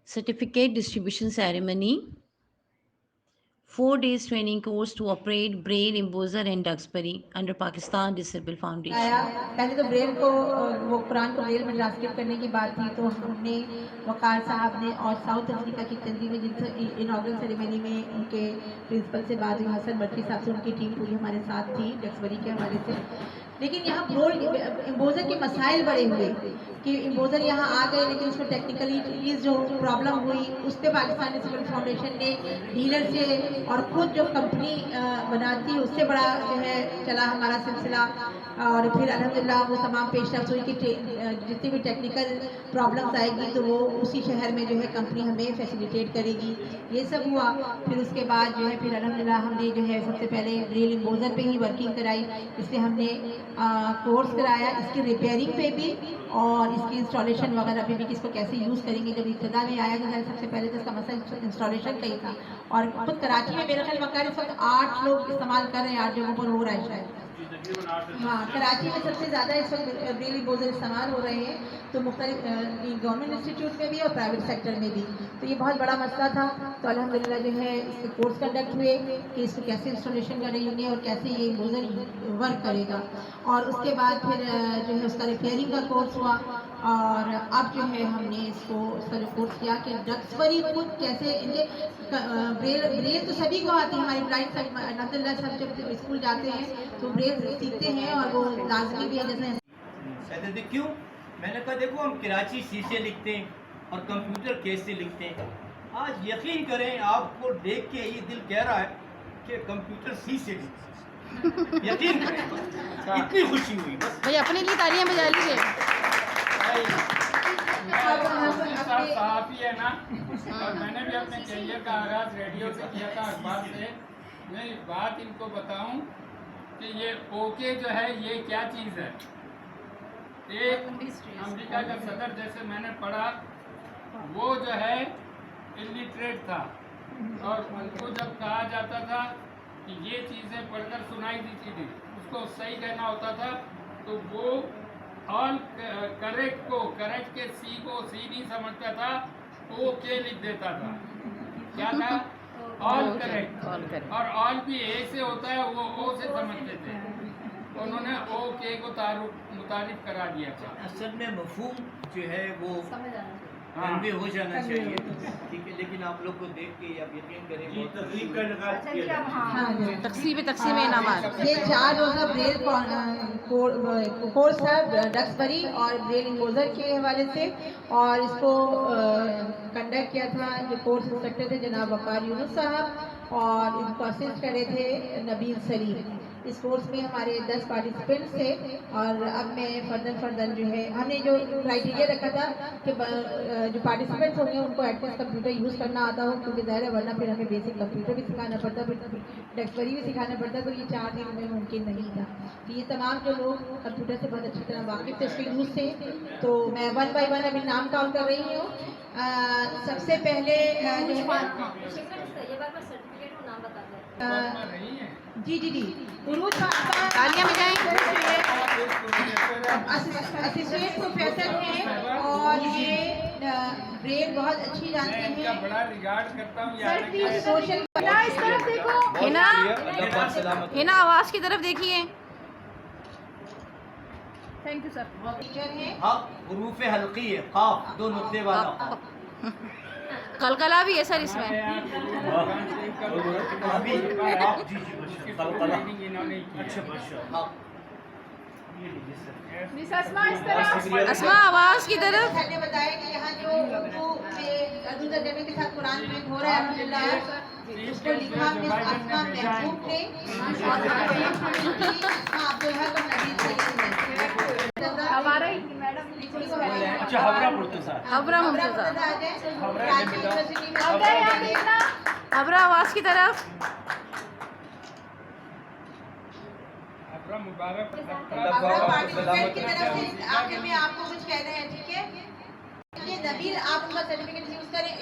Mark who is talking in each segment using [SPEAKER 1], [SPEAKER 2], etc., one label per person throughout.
[SPEAKER 1] certificate distribution ceremony, 4 days training course to operate Braille Embosser and Duxbury under Pakistan Disable
[SPEAKER 2] آیا
[SPEAKER 1] Foundation.
[SPEAKER 2] پہلے تو Braille کو وہ قرآن کو بریل میں ٹرانسلیٹ کرنے کی بات تھی، تو ہم نے وقار صاحب نے اور ساؤتھ افریقہ کی تنظیم میں جن سے انوگرل سیریمنی میں ان کے پرنسپل سے بات ہوئی، حسن بٹری صاحب سے، ان کی ٹیم پوری ہمارے ساتھ تھی ڈکسبری کے حوالے سے. لیکن یہاں امبوزر کے مسائل بڑے ہوئے کہ امبوزر یہاں آ گئے، لیکن اس میں ٹیکنیکلی جو پرابلم ہوئی اس پہ پاکستان ڈسیبل فاؤنڈیشن نے ڈیلر سے اور خود جو کمپنی بناتی ہے اس سے بڑا جو ہے چلا ہمارا سلسلہ. اور پھر الحمدللہ وہ تمام پیش رفت ہوئی کہ جتنی بھی ٹیکنیکل پرابلمس آئے گی تو وہ اسی شہر میں جو ہے کمپنی ہمیں فیسیلیٹیٹ کرے گی. یہ سب ہوا. پھر اس کے بعد جو ہے پھر الحمدللہ ہم نے جو ہے سب سے پہلے ریل امبوزر پہ ہی ورکنگ کرائی. اس سے ہم نے کورس کرایا اس کی ریپیئرنگ پہ بھی اور اس کی انسٹالیشن وغیرہ پہ بھی، کہ اس کو کیسے یوز کریں گے. جب ابتدا میں آیا تو سب سے پہلے تو اس کا مسئلہ انسٹالیشن کا ہی تھا. اور خود کراچی میں میرا خیال وقار اس وقت 8 لوگ استعمال کر رہے ہیں، 8 جگہوں پر ہو رہا ہے شاید. ہاں، کراچی میں سب سے زیادہ اس وقت بریل امبوزر استعمال ہو رہے ہیں، تو مختلف گورنمنٹ انسٹیٹیوٹ میں بھی اور پرائیویٹ سیکٹر میں بھی. تو یہ بہت بڑا مسئلہ تھا. تو الحمدللہ جو ہے اس کے کورس کنڈکٹ ہوئے کہ اس کو کیسے انسٹالیشن کریں گے اور کیسے یہ امبوزر ورک کرے گا. اور اس کے بعد پھر جو ہے اس کا ریپیئرنگ کا کورس ہوا. اور اب جو ہے ہم نے اس کا جو کورس کیا کہ ڈکسبری خود کیسے بریل تو سبھی کو آتی ہے. ہماری بلائنڈ سب الحمدللہ سب جب اسکول جاتے ہیں تو بریل سیکھتے ہیں اور وہ لازمی بھی ہے.
[SPEAKER 3] جیسے کیوں میں نے کہا دیکھو ہم کراچی سی سے لکھتے ہیں اور کمپیوٹر کیس سے لکھتے ہیں. آج یقین کریں آپ کو دیکھ کے یہ دل کہہ رہا ہے کہ کمپیوٹر سی سے لکھتے. یقین کریں اتنی خوشی ہوئی.
[SPEAKER 1] بھائی اپنے لیے تالیاں بجا لیجیے.
[SPEAKER 4] صحافی ہے نا، اور میں نے بھی اپنے کیریئر کا آغاز ریڈیو سے کیا تھا، اخبار سے. میں ایک بات ان کو بتاؤں کہ یہ اوکے جو ہے یہ کیا چیز ہے. ایک امریکہ کا صدر جیسے میں نے پڑھا، وہ جو ہے الٹریٹ تھا، اور ان کو جب کہا جاتا تھا کہ یہ چیزیں پڑھ کر سنائی دیتی تھی، اس کو صحیح کہنا ہوتا تھا تو وہ آل کریکٹ کو کریکٹ کے سی کو سی نہیں سمجھتا تھا، او کے لکھ دیتا تھا. کیا تھا؟ آل کریکٹ. اور آل بھی اے سے ہوتا ہے، وہ او سے سمجھتے تھے. انہوں نے او کے کو متعارف کرا دیا تھا.
[SPEAKER 3] اصل میں مفہوم جو ہے وہ بھی ہو جانا چاہیے. ٹھیک ہے، لیکن آپ لوگ کو دیکھ کے آپ یقین کریں گے تقریب کا انعقاد کیا جائے.
[SPEAKER 1] تقسیم انعامات.
[SPEAKER 2] یہ 4 روزہ بریل کورس ہے ڈکسبری اور بریل امبوزر کے حوالے سے، اور اس کو کنڈکٹ کیا تھا جو کورس انسٹرکٹر تھے جناب وقار یونس صاحب، اور ان کو اسسٹ کرے تھے نبیل سلیم. اس کورس میں ہمارے 10 پارٹیسپینٹس تھے. اور اب میں فردن جو ہے ہم نے جو کرائٹیریا رکھا تھا کہ جو پارٹیسپینٹس ہوں گے ان کو ایٹ لیسٹ کمپیوٹر یوز کرنا آتا ہو، کیونکہ ظاہر ہے ورنہ پھر ہمیں بیسک کمپیوٹر بھی سکھانا پڑتا، پھر ڈکسبری بھی سکھانا پڑتا. تو یہ 4 دن میں ممکن نہیں تھا. یہ تمام جو لوگ کمپیوٹر سے بہت اچھی طرح واقف تھے، اس کے یوز تھے. تو میں 1 بائی 1 ابھی نام کاؤنٹ کر رہی ہوں. سب سے پہلے جی عروج
[SPEAKER 1] تالیاں بجائیں.
[SPEAKER 2] اسسٹنٹ پروفیسر ہیں اور یہ بریل بہت اچھی جانتے ہیں.
[SPEAKER 4] بڑا ریگارڈ کرتا ہوں.
[SPEAKER 2] سوشل
[SPEAKER 1] اس طرف دیکھو. ہنا آواز کی طرف دیکھیے. Thank you sir.
[SPEAKER 2] ٹیچر ہیں.
[SPEAKER 3] حروف حلقی ہے، قاف 2 نقطے والا.
[SPEAKER 1] قلقلہ بھی ہے سر اس میں. اسماء آواز کی طرف.
[SPEAKER 2] سر نے بتایا کہ یہاں جو اردو میں اردو ترجمے کے ساتھ قرآن میں ہو رہا ہے الحمدللہ، اس کو لکھا مس اسماء محبوب نے اور عبدالحق نبیل سلیم نے.
[SPEAKER 1] ابرا ممتازہ. ابرا آواز کی طرف.
[SPEAKER 4] مبارک
[SPEAKER 2] پارٹیسپینٹ کی طرف سے آخر میں آپ کو کچھ کہہ رہے ہیں. ٹھیک ہے، یہ نبیل آپ ان کا سرٹیفکیٹ یوز کریں.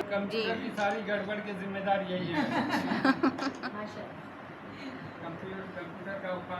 [SPEAKER 4] کمپیوٹر کی ساری گڑبڑ کی ذمہ دار یہی ہے. کمپیوٹر کا اوپر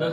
[SPEAKER 5] 10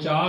[SPEAKER 5] 4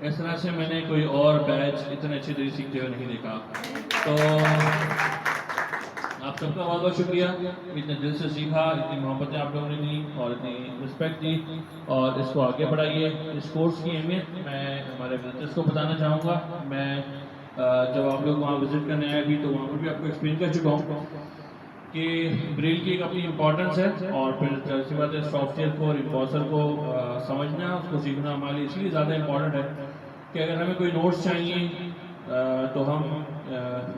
[SPEAKER 5] اس طرح سے میں نے کوئی اور بیچ اتنے اچھے طریقے سیکھتے ہوئے نہیں دیکھا. تو آپ سب کا بہت بہت شکریہ. اتنے دل سے سیکھا, اتنی محبتیں آپ لوگوں نے دی اور اتنی رسپیکٹ دی, اور اس کو آگے بڑھائیے. اس کورس کی اہمیت میں ہمارے وزٹرس کو بتانا چاہوں گا. میں جب آپ لوگ وہاں وزٹ کرنے آئے بھی تو وہاں پر بھی آپ کو ایکسپلین کر چکا ہوں کہ بریل کی ایک اپنی امپورٹنس ہے, اور پھر ظاہر سی بات ہے سافٹ ویئر کو اور امپوزر کو سمجھنا, اس کو سیکھنا ہمارے لیے اس لیے زیادہ امپورٹنٹ ہے کہ اگر ہمیں کوئی نوٹس چاہیے تو ہم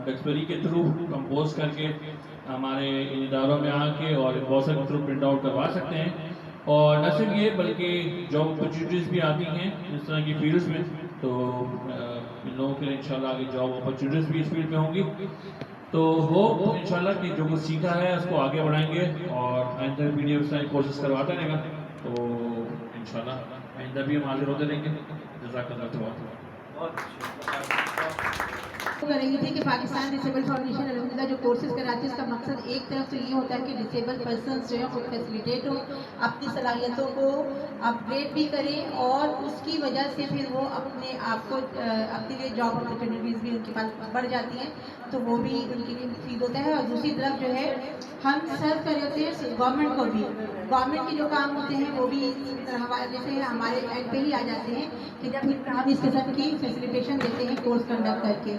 [SPEAKER 5] ڈکسبری کے تھرو کمپوز کر کے ہمارے ان اداروں میں آ کے اور امپوزر کے تھرو پرنٹ آؤٹ کروا سکتے ہیں. اور نہ صرف یہ بلکہ جاب اپرچونیٹیز بھی آتی ہیں اس طرح کی فیلڈس میں, تو ان لوگوں کے لیے انشاءاللہ آگے جاب اپرچونیٹیز بھی اس فیلڈ میں ہوں گی. تو ہوپ انشاءاللہ کہ جو کچھ سیکھا ہے اس کو آگے بڑھائیں گے, اور آئندہ بھی اس طرح کورسز کرواتا رہے گا. تو انشاءاللہ آئندہ بھی ہم حاضر ہوتے رہیں گے. جزاک اللہ خیر.
[SPEAKER 2] کر رہی تھی کہ پاکستان ڈسیبل فاؤنڈیشن الحمدللہ جو کورسز کراتی ہے اس کا مقصد ایک طرف تو یہ ہوتا ہے کہ ڈسیبل پرسنس جو ہے خود فیسیلیٹیٹ ہو, اپنی صلاحیتوں کو اپگریڈ بھی کریں, اور اس کی وجہ سے پھر وہ اپنے آپ کو اپنے لیے جاب اپرچونیٹیز بھی ان کے پاس بڑھ جاتی ہیں, تو وہ بھی ان کے لیے مفید ہوتا ہے. اور دوسری طرف جو ہے ہم سرو کر رہے ہوتے ہیں گورنمنٹ کو بھی, گورنمنٹ کے جو کام ہوتے ہیں وہ بھی جیسے ہمارے اینڈ پہ ہی آ جاتے ہیں کہ جب ہم اس قسم کی فیسیلیٹیشن دیتے ہیں کورس کنڈکٹ کر کے.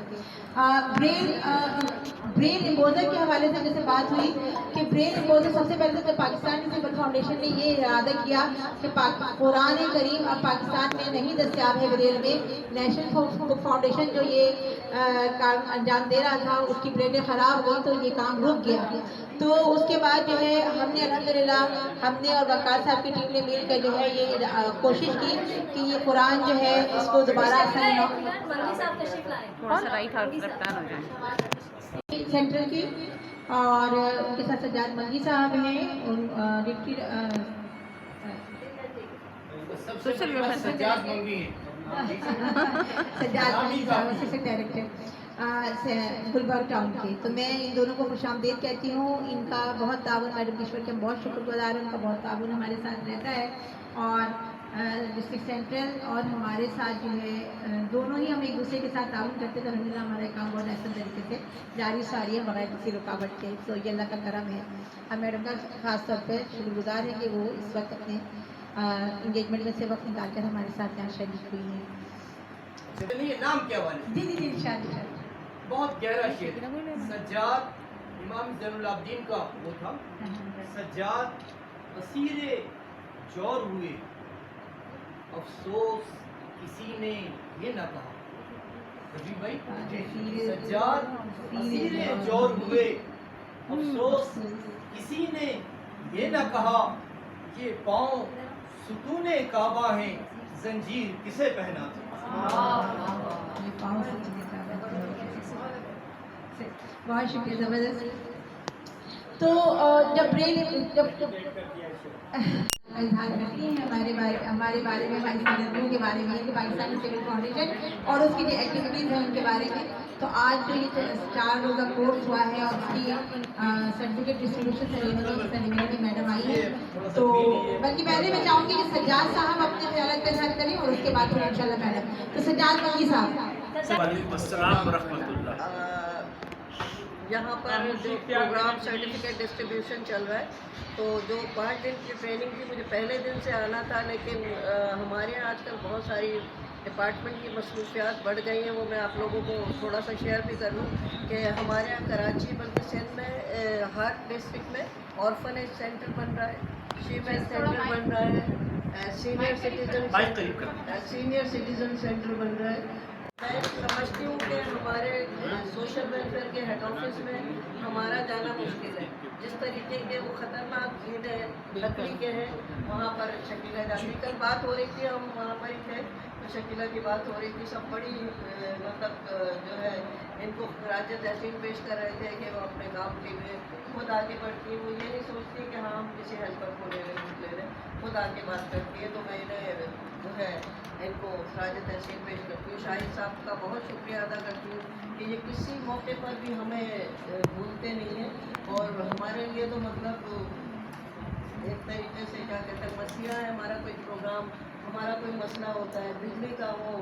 [SPEAKER 2] برین امبوزر کے حوالے سے جیسے بات ہوئی کہ برین امبوزر سب سے پہلے تو پاکستان ڈسیبل فاؤنڈیشن نے یہ ارادہ کیا کہ قرآن کریم اب پاکستان میں نہیں دستیاب ہے بریل میں. نیشنل بک فاؤنڈیشن جو یہ کام انجام دے رہا تھا اس کی بریلیں خراب ہوئی تو یہ کام رک گیا. تو اس کے بعد جو ہے ہم نے الحمدللہ ہم نے اور وقار صاحب کی ٹیم نے مل کر جو ہے یہ کوشش کی کہ یہ قرآن جو ہے اس کو دوبارہ سینٹرل کی, اور ان کے ساتھ سجاد منگی صاحب ہیں, ڈپٹی
[SPEAKER 3] سجاد منگی
[SPEAKER 2] سجاد منگی صاحب اسسٹنٹ ڈائریکٹر گلبرگ ٹاؤن کے. تو میں ان دونوں کو خوش آمدید کہتی ہوں. ان کا بہت تعاون, میڈم کشور کے ہم بہت شکر گزار ہیں, ان کا بہت تعاون ہمارے ساتھ رہتا ہے. اور ڈسٹرکٹ سینٹرل اور ہمارے ساتھ جو ہے دونوں ہی ہم ایک دوسرے کے ساتھ تعاون کرتے تھے. الحمدللہ ہمارا کام بہت احسن طریقے سے جاری ساری ہے بغیر کسی رکاوٹ کے. تو یہ اللہ کا کرم ہے. ہم میڈم کا خاص طور پہ شکر گزار ہے کہ وہ اس وقت اپنے انگیجمنٹ میں سے وقت نکال کر ہمارے ساتھ یہاں شریک ہوئی ہیں.
[SPEAKER 3] چلیے نام کیا والے
[SPEAKER 2] جی جی جی انشاءاللہ.
[SPEAKER 3] بہت گہرا شعر. سجاد امام زین العابدین کا وہ تھا. سجاد اسیر جور ہوئے, افسوس کسی نے یہ نہ کہا. رفیع بھائی, سجاد اسیر جور ہوئے, افسوس کسی نے یہ نہ کہا. یہ پاؤں ستون کعبہ ہیں, زنجیر کسے پہنا تھا.
[SPEAKER 2] بہت شکریہ, زبردست. تو جب اظہار کرتی ہیں ہمارے بارے میں, ہماری سرگرمیوں کے بارے میں, کہ پاکستان ڈسیبل فاؤنڈیشن اور اس کی جو ایکٹیویٹیز ہیں ان کے بارے میں. تو آج جو یہ 4 روزہ کورس ہوا ہے اور اس کی سرٹیفکیٹ ڈسٹریبیوشن سیریمنی میں میڈم آئی ہے. تو بلکہ پہلے میں چاہوں گی کہ سجاد صاحب اپنے خیالات کا اظہار کریں اور اس کے بعد پھر انشاءاللہ میڈم. تو سجاد منگی صاحب.
[SPEAKER 6] وعلیکم السلام ورحمۃ اللہ.
[SPEAKER 7] یہاں پر جو پروگرام سرٹیفکیٹ ڈسٹریبیوشن چل رہا ہے, تو جو 5 دن کی ٹریننگ تھی مجھے پہلے دن سے آنا تھا, لیکن ہمارے یہاں آج کل بہت ساری ڈپارٹمنٹ کی مصروفیات بڑھ گئی ہیں. وہ میں آپ لوگوں کو تھوڑا سا شیئر بھی کر لوں کہ ہمارے یہاں کراچی بلکہ سندھ میں ہر ڈسٹرکٹ میں آرفنیج سینٹر بن رہا ہے, شیمین سینٹر بن رہا ہے, سینئر سٹیزن سینٹر بن رہا ہے. میں سمجھتی ہوں کہ ہمارے سوشل ویلفیئر کے ہیڈ آفس میں ہمارا جانا مشکل ہے. جس طریقے کے وہ خطرناک کیڑے لکڑی کے ہیں وہاں پر شکیلہ جاتی. کل بات ہو رہی تھی, ہم وہاں پر ہی تھے تو شکیلہ کی بات ہو رہی تھی. سب بڑی مطلب جو ہے ان کو خراج تحسین پیش کر رہے تھے کہ وہ اپنے کام کے لیے خود آگے بڑھتی. وہ یہ نہیں سوچتی کہ ہاں ہم کسی ہیلپر کو لے لیں, خود آگے بات کرتی ہے. تو میں انہیں جو ہے ان کو خراج تحسین پیش کرتی ہوں. شاہد صاحب کا بہت شکریہ ادا کرتی ہوں کہ یہ کسی موقع پر بھی ہمیں بھولتے نہیں ہیں, اور ہمارے لیے تو مطلب ایک طریقے سے کیا کہتے ہیں مسئلہ ہے. ہمارا کوئی پروگرام, ہمارا کوئی مسئلہ ہوتا ہے بجلی کا, وہ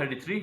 [SPEAKER 5] 33,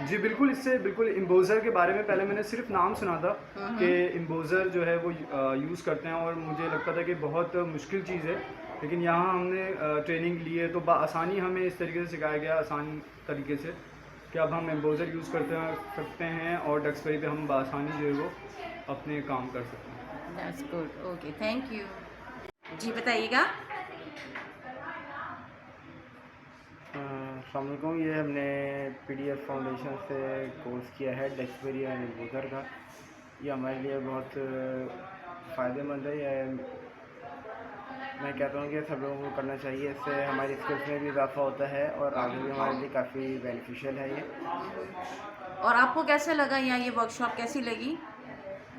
[SPEAKER 8] جی بالکل، اس سے بالکل امبوزر کے بارے میں پہلے میں نے صرف نام سنا تھا کہ امبوزر جو ہے وہ یوز کرتے ہیں، اور مجھے لگتا تھا کہ بہت مشکل چیز ہے، لیکن یہاں ہم نے ٹریننگ لی ہے تو بآسانی ہمیں اس طریقے سے سکھایا گیا، آسان طریقے سے، کہ اب ہم امبوزر یوز کرتے ہیں اور ڈکسبری پہ ہم بآسانی جو ہے وہ اپنے کام کر سکتے ہیں۔
[SPEAKER 1] That's good, okay, thank you. جی بتائیے گا۔
[SPEAKER 9] السلام علیکم، یہ ہم نے پی ڈی ایف فاؤنڈیشن سے کورس کیا ہے ڈکسبری اینڈ امبوزر کا۔ یہ ہمارے لیے بہت فائدہ مند ہے، یہ میں کہتا ہوں کہ سب لوگوں کو کرنا چاہیے، اس سے ہماری اسکلس میں بھی اضافہ ہوتا ہے اور آگے بھی ہمارے لیے کافی بینیفیشیل ہے یہ۔
[SPEAKER 1] اور آپ کو کیسا لگا یہاں یہ ورک شاپ کیسی لگی؟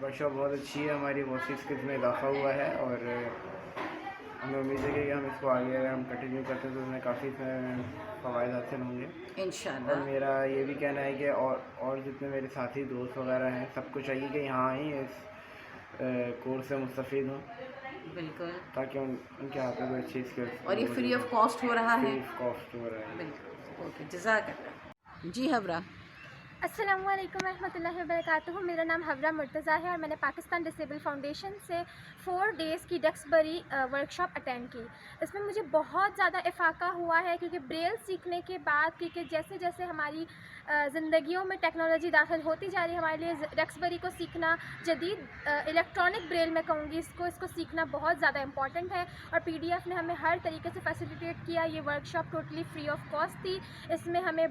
[SPEAKER 9] ورک شاپ بہت اچھی ہے، ہماری بہت سی اسکلس میں اضافہ ہوا ہے، اور ہمیں امید ہے کہ ہم اس کو آگے اگر ہم کنٹینیو کرتے ہیں تو ہمیں کافی فوائد حاصل ہوں گے
[SPEAKER 1] انشاءاللہ۔
[SPEAKER 9] اور میرا یہ بھی کہنا ہے کہ اور جتنے میرے ساتھی دوست وغیرہ ہیں سب کو چاہیے کہ یہاں آئیں، اس کورس سے مستفید ہوں،
[SPEAKER 1] بالکل،
[SPEAKER 9] تاکہ ان کے ہاتھ میں اچھی اسکلس۔
[SPEAKER 1] اور یہ فری آف کاسٹ ہو رہا ہے؟
[SPEAKER 9] فری آف کاسٹ ہو رہا ہے،
[SPEAKER 1] بالکل، اوکے، جزاک اللہ۔ جی حبرہ۔
[SPEAKER 10] السلام علیکم ورحمۃ اللہ وبرکاتہ، میرا نام حبرہ مرتضیٰ ہے اور میں نے پاکستان ڈسیبل فاؤنڈیشن سے 4 ڈیز کی ڈکسبری ورک شاپ اٹینڈ کی۔ اس میں مجھے بہت زیادہ افاقہ ہوا ہے، کیونکہ بریل سیکھنے کے بعد، کیونکہ جیسے جیسے ہماری زندگیوں میں ٹیکنالوجی داخل ہوتی جا رہی ہے، ہمارے لیے ڈکسبری کو سیکھنا، جدید الیکٹرانک بریل میں کہوں گی اس کو سیکھنا بہت زیادہ امپورٹنٹ ہے، اور پی ڈی ایف نے ہمیں ہر طریقے سے فیسیلیٹیٹ کیا۔ یہ work shop totally free of cost تھی، اس میں ہمیں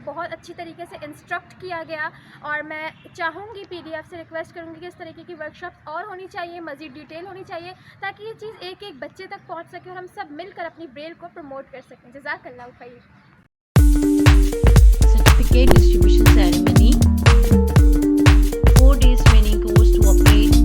[SPEAKER 10] بہت اچھی طریقے سے انسٹرکٹ کیا گیا، اور میں چاہوں گی پی ڈی ایف سے ریکویسٹ کروں گی کہ اس طریقے کی ورک شاپس اور ہونی چاہیے، مزید ڈیٹیل ہونی چاہیے، تاکہ یہ چیز ایک ایک بچے تک پہنچ سکے اور ہم سب مل کر اپنی بریل کو پروموٹ کر سکیں۔ جزاک اللہ خیر۔
[SPEAKER 1] Certificate distribution ceremony, 4 days training course to operate